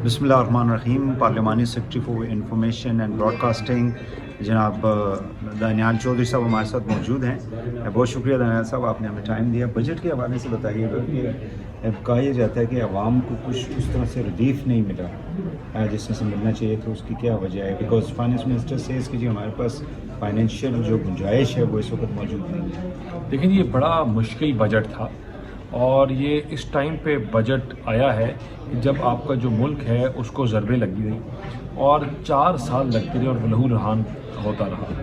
بسم اللہ الرحمن الرحیم. پارلیمانی secretary for information and broadcasting جناب دانیال چودھری صاحب ہمارے ساتھ موجود ہیں. بہت شکریہ دانیال صاحب، آپ نے ہمیں ٹائم دیا. بجٹ کے حوالے سے بتائیے گا کہ کہا یہ جاتا ہے کہ عوام کو کچھ اس طرح سے ریلیف نہیں ملا جس طرح سے ملنا چاہیے تھا. اس کی کیا وجہ ہے؟ بیکاز فائنانس منسٹر سے اس کی جی ہمارے پاس فائنینشیل جو گنجائش ہے وہ اس وقت موجود نہیں ہے. لیکن یہ بڑا مشکل بجٹ تھا اور یہ اس ٹائم پہ بجٹ آیا ہے جب آپ کا جو ملک ہے اس کو ضربیں لگی گئی اور 4 سال لگتے رہے اور لہو لہان ہوتا رہا.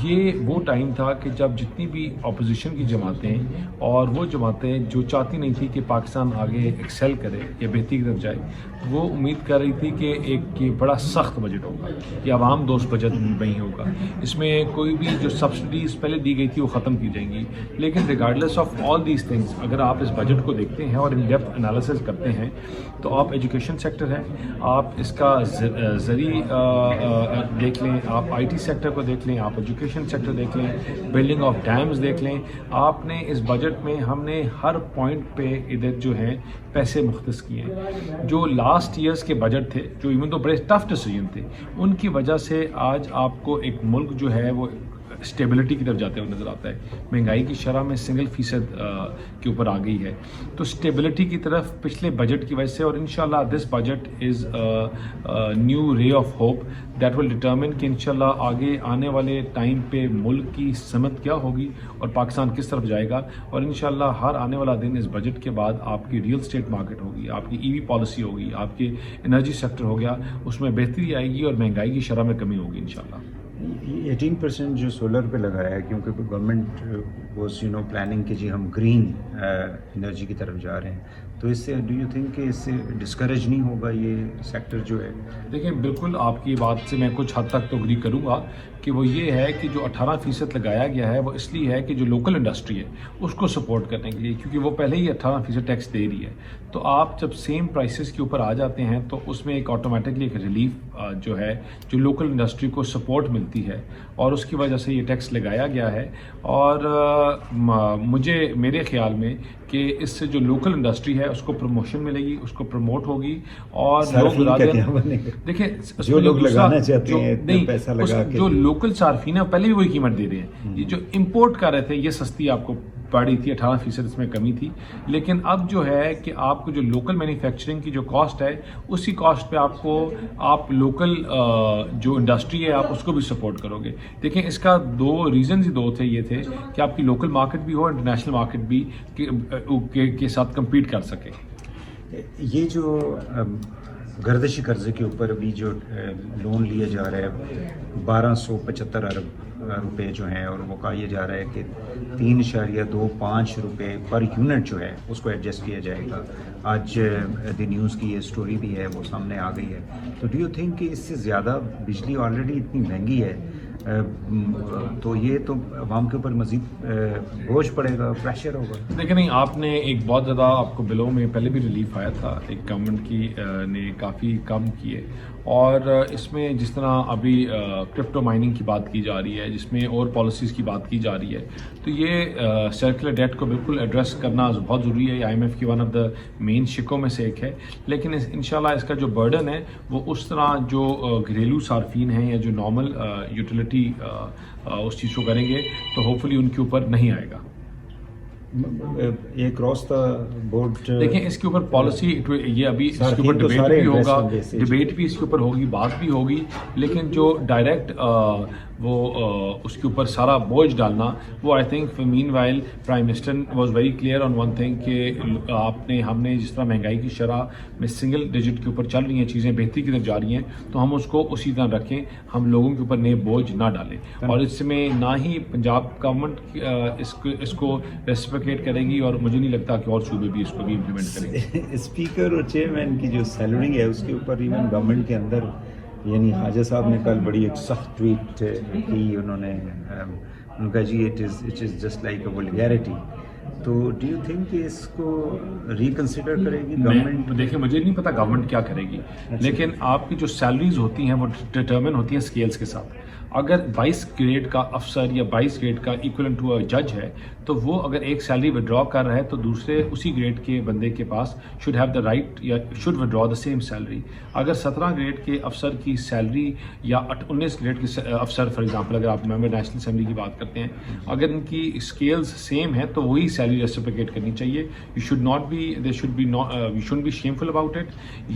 یہ وہ ٹائم تھا کہ جب جتنی بھی اپوزیشن کی جماعتیں اور وہ جماعتیں جو چاہتی نہیں تھی کہ پاکستان آگے ایکسیل کرے یا بہتری کی طرف جائے، وہ امید کر رہی تھی کہ ایک یہ بڑا سخت بجٹ ہوگا، یہ عوام دوست بجٹ نہیں ہوگا، اس میں کوئی بھی جو سبسڈیز پہلے دی گئی تھی وہ ختم کی جائیں گی. لیکن regardless of all these things اگر آپ اس بجٹ کو دیکھتے ہیں اور ان ڈیپتھ انالیسس کرتے ہیں تو آپ ایجوکیشن سیکٹر ہے، آپ اس کا زرعی دیکھ لیں، آپ آئی ٹی سیکٹر کو دیکھ لیں، آپ ایجوکیشن سیکٹر دیکھ لیں، بلڈنگ آف ڈیمز دیکھ لیں. آپ نے اس بجٹ میں ہم نے ہر پوائنٹ پہ ادھر جو ہیں پیسے مختص کیے ہیں. جو لاسٹ ایئرس کے بجٹ تھے جو ایون تو بڑے ٹف ڈیسیجن تھے، ان کی وجہ سے آج آپ کو ایک ملک جو ہے وہ اسٹیبلٹی کی طرف جاتے ہوئے نظر آتا ہے. مہنگائی کی شرح میں 1% کے اوپر آ گئی ہے، تو اسٹیبلٹی کی طرف پچھلے بجٹ کی وجہ سے. اور انشاءاللہ دس بجٹ از نیو رے of hope that will determine کہ انشاءاللہ آگے آنے والے ٹائم پہ ملک کی سمت کیا ہوگی اور پاکستان کس طرف جائے گا. اور انشاءاللہ ہر آنے والا دن اس بجٹ کے بعد آپ کی ریئل اسٹیٹ مارکیٹ ہوگی، آپ کی ای وی پالیسی ہوگی، آپ کے انرجی سیکٹر ہو گیا، اس میں بہتری آئے گی اور مہنگائی کی شرح میں کمی ہوگی انشاءاللہ. 18% جو سولر پہ لگایا ہے کیونکہ گورنمنٹ واز پلاننگ کہ جی ہم گرین انرجی کی طرف جا رہے ہیں، تو اس سے ڈو یو تھنک کہ اس سے ڈسکریج نہیں ہوگا یہ سیکٹر جو ہے؟ دیکھیں بالکل آپ کی بات سے میں کچھ حد تک تو اگری کروں گا کہ وہ یہ ہے کہ جو 18% لگایا گیا ہے وہ اس لیے ہے کہ جو لوکل انڈسٹری ہے اس کو سپورٹ کرنے کے لیے، کیونکہ وہ پہلے ہی 18% ٹیکس دے رہی ہے. تو آپ جب سیم پرائسز کے اوپر آ جاتے ہیں تو اس میں ایک آٹومیٹکلی ایک ریلیف جو ہے جو لوکل انڈسٹری کو سپورٹ ملتی ہے اور اس کی وجہ سے یہ ٹیکس لگایا گیا ہے. اور میرے خیال میں کہ اس سے جو لوکل انڈسٹری ہے اس کو پروموشن ملے گی، اس کو پروموٹ ہوگی. اور دیکھیں جو لوگ لگانا چاہتے ہیں پیسہ لگا کے، جو لوکل صارفین ہیں پہلے بھی وہی قیمت دے رہے ہیں. یہ جو امپورٹ کر رہے تھے یہ سستی آپ کو پڑی تھی، 18% اس میں کمی تھی. لیکن اب جو ہے کہ آپ کو جو لوکل مینوفیکچرنگ کی جو کاسٹ ہے اسی کاسٹ پہ آپ لوکل جو انڈسٹری ہے آپ اس کو بھی سپورٹ کرو گے. دیکھیں اس کا ریزنز تھے یہ تھے کہ آپ کی لوکل مارکیٹ بھی ہو، انٹرنیشنل مارکیٹ بھی کے ساتھ کمپیٹ کر سکے. یہ جو گردشی قرضے کے اوپر ابھی جو لون لیا جا رہا ہے 1275 ارب روپے جو ہیں، اور وہ کہا یہ جا رہا ہے کہ 3.25 روپے پر یونٹ جو ہے اس کو ایڈجسٹ کیا جائے گا. آج دی نیوز کی یہ سٹوری بھی ہے وہ سامنے آ گئی ہے. تو ڈو یو تھنک کہ اس سے زیادہ بجلی آلریڈی اتنی مہنگی ہے تو یہ تو عوام کے اوپر مزید بوجھ پڑے گا، پریشر ہوگا؟ دیکھیں نہیں، آپ نے ایک بہت زیادہ آپ کو بلوں میں پہلے بھی ریلیف آیا تھا، ایک گورنمنٹ کی نے کافی کم کیے. اور اس میں جس طرح ابھی کرپٹو مائننگ کی بات کی جا رہی ہے، جس میں اور پالیسیز کی بات کی جا رہی ہے، تو یہ سرکولر ڈیٹ کو بالکل ایڈریس کرنا بہت ضروری ہے. IMF کی ون آف دا مین شکوں میں سے ایک ہے. لیکن انشاءاللہ اس کا جو برڈن ہے وہ اس طرح جو گھریلو صارفین ہیں یا جو نارمل یوٹیلیٹی اس چیز کو کریں گے تو ہوپفلی ان کے اوپر نہیں آئے گا. ایک راستہ بورڈ دیکھیں اس کے اوپر پالیسی یہ ابھی اس کے اوپر ڈبیٹ بھی ہوگا، ڈبیٹ بھی اس کے اوپر ہوگی، بات بھی ہوگی. لیکن جو ڈائریکٹ وہ اس کے اوپر سارا بوجھ ڈالنا، وہ I think meanwhile prime minister was very clear on one thing کہ ہم نے جس طرح مہنگائی کی شرح میں سنگل ڈیجٹ کے اوپر چل رہی ہیں چیزیں، بہتری کی طرف جا رہی ہیں، تو ہم اس کو اسی طرح رکھیں، ہم لوگوں کے اوپر نئے بوجھ نہ ڈالیں. اور اس میں نہ ہی پنجاب گورنمنٹ اس کو ریسپیکٹ کرے گی اور مجھے نہیں لگتا کہ اور صوبے بھی اس کو بھی امپلیمنٹ کریں گے. اسپیکر اور چیئرمین کی جو سیلری ہے اس کے اوپر ایون گورنمنٹ کے اندر، یعنی خواجہ صاحب نے کل بڑی ایک سخت ٹویٹ کی، انہوں نے کہا جی it is just like a vulgarity. تو ڈو یو تھنک کہ اس کو ریکنسیڈر کرے گی گورنمنٹ؟ دیکھیں مجھے نہیں پتا گورنمنٹ کیا کرے گی، لیکن آپ کی جو سیلریز ہوتی ہیں وہ ڈٹرمن ہوتی ہیں اسکیلز کے ساتھ. اگر 22 گریڈ کا افسر یا 22 گریڈ کا ایکولنٹ ٹو جج ہے تو وہ اگر ایک سیلری ودرا کر رہا ہے تو دوسرے اسی گریڈ کے بندے کے پاس شوڈ ہیو دا رائٹ یا شوڈ ودرا دا سیم سیلری. اگر 17 گریڈ کے افسر کی سیلری یا 19 گریڈ کے افسر فار ایگزامپل اگر آپ ممبر نیشنل اسمبلی کی بات کرتے ہیں اگر ان کی اسکیلز سیم ہیں تو وہی سیلری ریسیپریکیٹ کرنی چاہیے. You should not be they should be you should be shameful about it.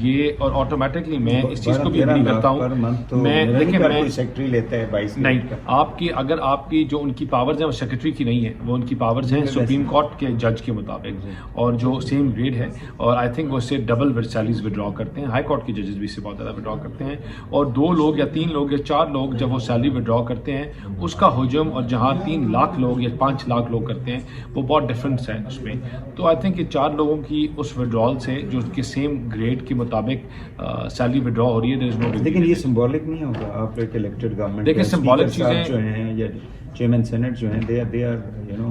یہ اور آٹومیٹکلی میں اس چیز کو بھی اگری کرتا ہوں. میں دیکھیں میں سیکٹری لیتا ہے 22 نہیں آپ کی اگر آپ کی جو ان کی پاورز ہیں وہ سیکرٹری کی نہیں ہے, وہ ان کی پاورز ہیں سپریم کورٹ کے جج کے مطابق اور جو سیم گریڈ ہے اور آئی تھنک وہ اس سے ڈبل سیلریز ودرا کرتے ہیں. ہائی کورٹ کے ججز بھی اس سے بہت زیادہ ودرا کرتے ہیں اور 2 لوگ یا 3 لوگ یا 4 لوگ جب وہ سیلری ودرا کرتے ہیں اس کا حجم اور جہاں 3 لاکھ لوگ یا 5 لاکھ لوگ کرتے ہیں وہ بہت ڈفرینس ہے اس میں. تو آئی تھنک کہ 4 لوگوں کی اس ودرال سے جو ان کے سیم گریڈ کے مطابق سیلری ودرا ہو رہی ہے. لیکن یہ سمبولک نہیں ہوگا آپ ایک الیکٹڈ گورنمنٹ دیکھیں سمبولک چیزیں جو ہیں یا چیئرمین سینٹ جو ہیں they are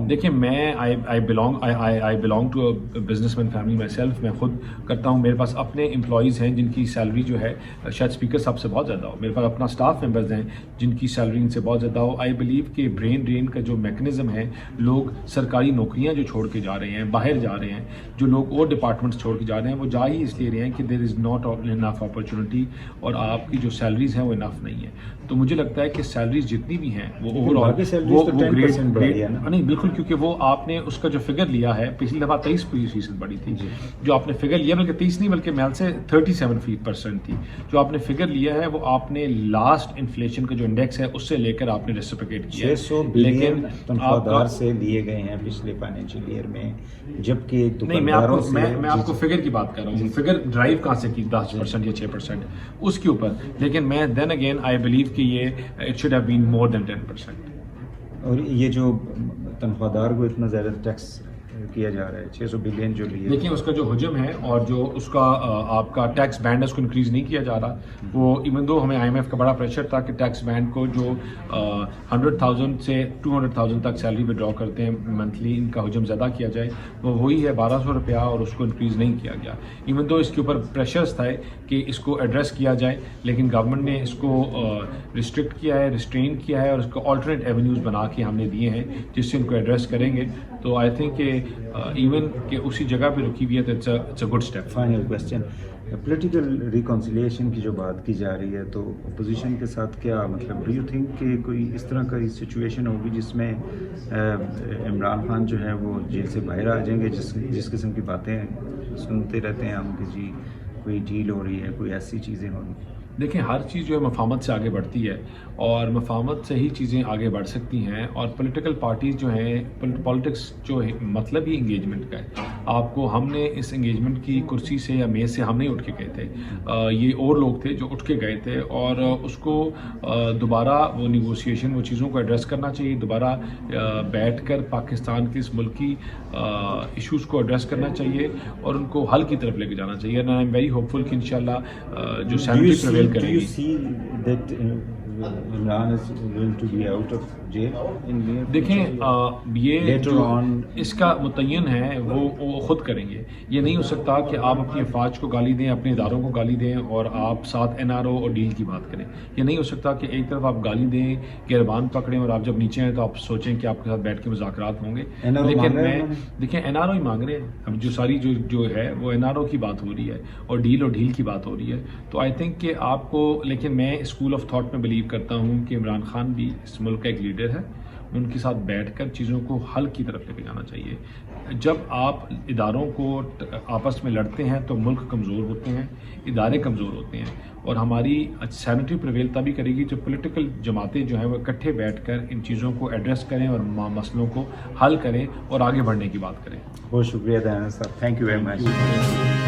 دیکھیں میں I belong to a business man family myself. میں خود کرتا ہوں, میرے پاس اپنے امپلائیز ہیں جن کی سیلری جو ہے شاید اسپیکر صاحب سے بہت زیادہ ہو. میرے پاس اپنا اسٹاف ممبرز ہیں جن کی سیلری ان سے بہت زیادہ ہو. آئی بلیو کہ برین ڈرین کا جو میکنزم ہے, لوگ سرکاری نوکریاں جو چھوڑ کے جا رہے ہیں, باہر جا رہے ہیں, جو لوگ اور ڈپارٹمنٹس چھوڑ کے جا رہے ہیں وہ جا ہی اس لیے رہے ہیں کہ دیر از ناٹ انف اپرچونیٹی اور آپ کی جو سیلریز ہیں وہ انف نہیں ہے. تو مجھے لگتا ہے کہ سیلریز جتنی بھی ہیں وہ اوور آل وہ گریڈ نہیں بالکل, کیونکہ وہ آپ نے اس کا جو فگر لیا ہے پچھلی دفعہ 23% بڑی تھی جو آپ نے فگر لیا, بلکہ 30 نہیں بلکہ محل سے 37% تھی جو آپ نے فگر لیا ہے وہ آپ نے لاسٹ انفلیشن کا جو انڈیکس ہے اس سے لے کر آپ نے ریسیپریکیٹ کیا ہے. 600 بلین تنخواہ سے لیے گئے ہیں پچھلے فائنینشیل ایئر میں, جبکہ نہیں میں آپ کو فگر کی بات کر رہا ہوں. فگر ڈرائیو کہاں سے کی 10% یا 6% اس کے اوپر, لیکن میں دین اگین آئی بلیو کہ یہ اٹ شوڈ ہیو بین مور دین 10%. اور یہ جو تنخواہ دار کو اتنا زیادہ ٹیکس کیا جا رہا ہے 600 بلین جو لیے, دیکھیں اس کا جو حجم ہے اور جو اس کا آپ کا ٹیکس بینڈ ہے اس کو انکریز نہیں کیا جا رہا. وہ ایون دو ہمیں IMF کا بڑا پریشر تھا کہ ٹیکس بینڈ کو جو 100,000 سے 200,000 تک سیلری ودرا کرتے ہیں منتھلی ان کا حجم زیادہ کیا جائے, وہ وہی ہے 1,200 روپیہ اور اس کو انکریز نہیں کیا گیا. ایون دو اس کے اوپر پریشرز تھا کہ اس کو ایڈریس کیا جائے, لیکن گورنمنٹ نے اس کو ریسٹرکٹ کیا ہے, ریسٹرین کیا ہے اور اس کو آلٹرنیٹ ایونیوز بنا کے ہم نے دیے ہیں جس سے ان کو ایڈریس کریں گے. تو آئی تھنک کہ ایون کہ اسی جگہ پہ رکی ہوئی ہے تو it's a good step. Final question, political reconciliation کی جو بات کی جا رہی ہے تو اپوزیشن کے ساتھ کیا مطلب ڈو یو تھنک کہ کوئی اس طرح کا سچویشن ہوگی جس میں عمران خان جو ہے وہ جیل سے باہر آ جائیں گے, جس قسم کی باتیں سنتے رہتے ہیں ہم کہ جی کوئی ڈیل ہو رہی ہے, کوئی ایسی چیزیں ہو رہی ہیں. دیکھیں ہر چیز جو ہے مفاہمت سے آگے بڑھتی ہے اور مفاہمت سے ہی چیزیں آگے بڑھ سکتی ہیں. اور پولیٹیکل پارٹیز جو ہیں پولیٹکس جو ہے مطلب ہی انگیجمنٹ کا ہے. آپ کو ہم نے اس انگیجمنٹ کی کرسی سے یا میز سے ہم نہیں اٹھ کے گئے تھے, یہ اور لوگ تھے جو اٹھ کے گئے تھے اور اس کو دوبارہ وہ نیگوسیشن وہ چیزوں کو ایڈریس کرنا چاہیے, دوبارہ بیٹھ کر پاکستان کے اس ملک کی ایشوز کو ایڈریس کرنا چاہیے اور ان کو حل کی طرف لے کے جانا چاہیے. And I am very hopeful کہ انشاءاللہ جو سینٹری Do you see that Imran is going to be out of jail in near future? دیکھیں یہ جو اس کا متعین ہے وہ خود کریں گے. یہ نہیں ہو سکتا کہ آپ اپنی افواج کو گالی دیں, اپنے اداروں کو گالی دیں اور آپ ساتھ NRO اور ڈیل کی بات کریں. یہ نہیں ہو سکتا کہ ایک طرف آپ گالی دیں, گربان پکڑیں اور آپ جب نیچے ہیں تو آپ سوچیں کہ آپ کے ساتھ بیٹھ کے مذاکرات ہوں گے. لیکن میں دیکھیں NRO ہی مانگ رہے ہیں. اب جو ساری جو ہے وہ NRO کی بات ہو رہی ہے اور ڈیل کی بات ہو رہی ہے. تو آئی تھنک کہ آپ کو, لیکن میں اسکول آف تھاٹ میں بلیو کرتا ہوں کہ عمران خان بھی اس ملک کا ایک لیڈر ہے, ان کے ساتھ بیٹھ کر چیزوں کو حل کی طرف لے کے جانا چاہیے. جب آپ اداروں کو آپس میں لڑتے ہیں تو ملک کمزور ہوتے ہیں, ادارے کمزور ہوتے ہیں اور ہماری سینٹری پریویل تبھی کرے گی جو پولیٹیکل جماعتیں جو ہیں وہ اکٹھے بیٹھ کر ان چیزوں کو ایڈریس کریں اور مسئلوں کو حل کریں اور آگے بڑھنے کی بات کریں. بہت شکریہ دانش صاحب, تھینک یو ویری مچ.